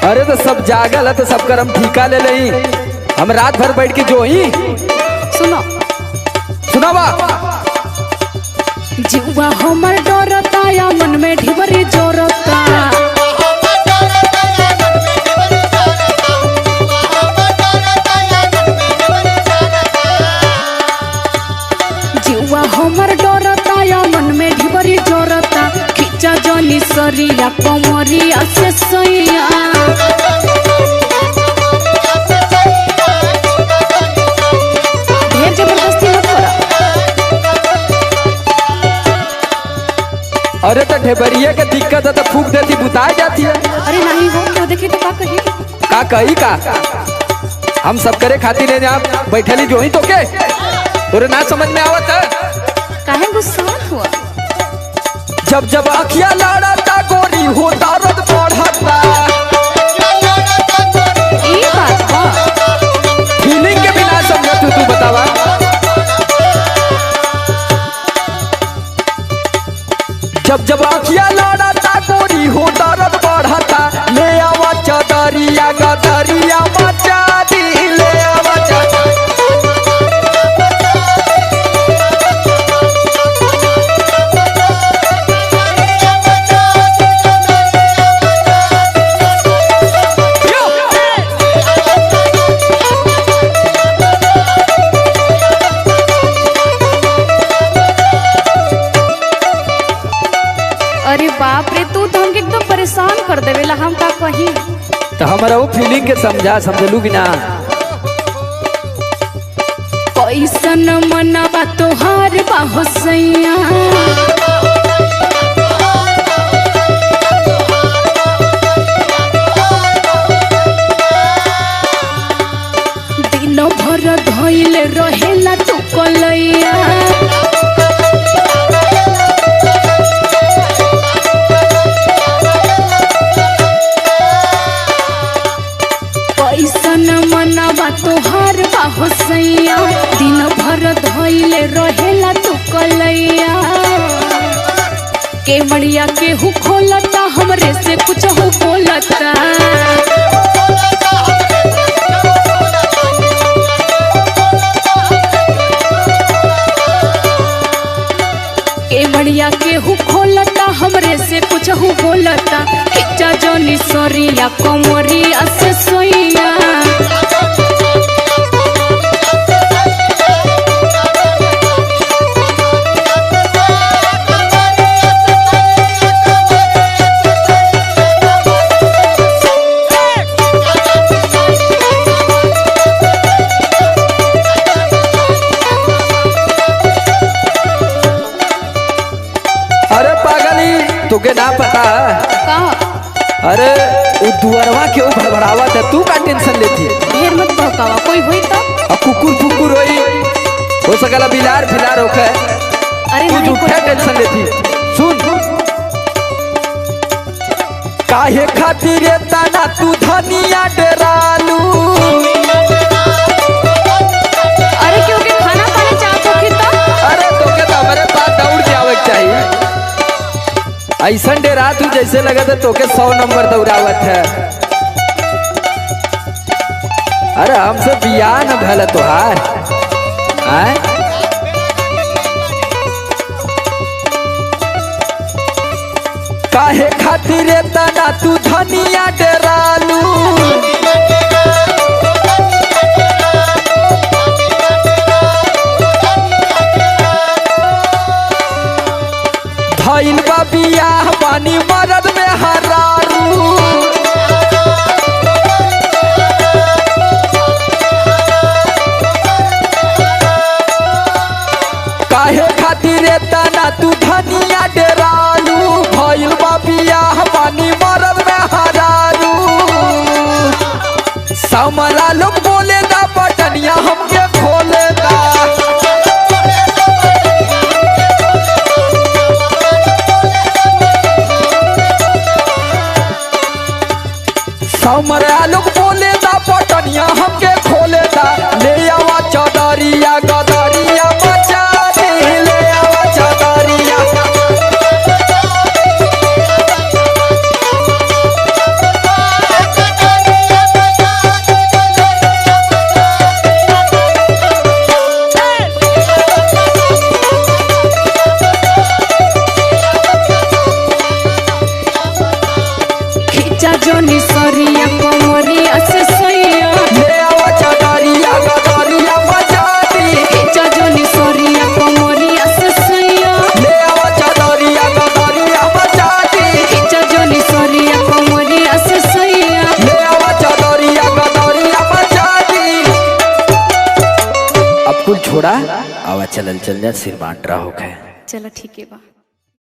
अरे तो सब जागल है तो सब कर हम ठीका ले लही। हम रात भर बैठ के जो ही सुनो सुनावा। जीवा हमर डरता या मन में ढिबरी जोरता। जीवा हमर डरता या मन में ढिबरी जोरता। खिचा जनी सरिया कमरिया से सैया। ढेर जबरदस्ती मत करा। अरे तो ढेबरिया के दिक्कत है तो फूक देती बुताई जाती है। अरे नहीं हो क्या देखे तो का कही। का कही का हम सब करे खातिर यहाँ बैठली जो ही तो के तोरे ना समझ में आवत है। काहे गुस्सा हुआ। जब जब अखिया लड़ता गोरी हो दर्द बढ़ता। ई बात बा। फीलिंग के बिना समझ तू बतावा। जब जब अखिया लड़ता गोरी हो दर्द बढ़ता। ले आवा चदरिया गदरिया मचा दी। ले आवा अरे बाप रे तू तो हमके एकदम परेशान कर देवेला। हम का कही। तो हमारा वो फीलिंग के समझा समझलू कि ना। कैसन मनवा तोहार बाहो सैया। दिन भर धइल रहेला तू कलैया। कैसन मनवा तोहार बाहो सैया। दिन भर धइल रहेला तू कलैया। केवड़िया केहू खोलता हमरे से कुछ हो बोलता। केवड़िया केहू खोलता हमरे से कुछ हो बोलता। खिचा जनी सरिया कमरिया से सोइया। अरे पागली तुके ना पता। का अरे वो दुअरवा के वो भड़बड़ावत है तू का टेंशन लेती है। ढेर मत भौकावा कोई होई तो। और कुकुर फुकुर होई हो सकला बिलार फिलार होके। अरे तू नहीं झूठा टेंशन लेती। सुन काहे खातिर तना तू धनिया डरालू। अरे क्योंकि खाना पानी चाहतो की तो। अरे तोके तो हमारे पास दौड़ के आवे के चाहिए। ऐसा डेरा तू जैसे लगा था तोके 100 नंबर दौड़ावत है। अरे हमसे बियाह न भला तोहार आए? काहे खातिर तना तू धनिया डरालू। धइल बा बियाह पानी मरद में हरारू। काहे खातिर तना तू धनिया डरालू। भइल बा बियाह पानी मरद में हरारू। समला लोग बोले दा बटनिया हमके खोले दा। समरा लोग बोले दा बटनिया हमके खोले दा। ले आवा चदरिया गदरिया मचा दे। ले आवा चदरिया सरिया कमरिया से सैया ले आवा चदरिया गदरिया मचा दी खींचा जनी सरिया कमरिया से सैया ले आवा चदरिया गदरिया मचा दी खींचा जनी सरिया कमरिया से सैया ले आवा चदरिया गदरिया मचा दी। अब कुल छोड़ा आवा चल जा सिर बांट रहा हो गए। चलो ठीक है बा।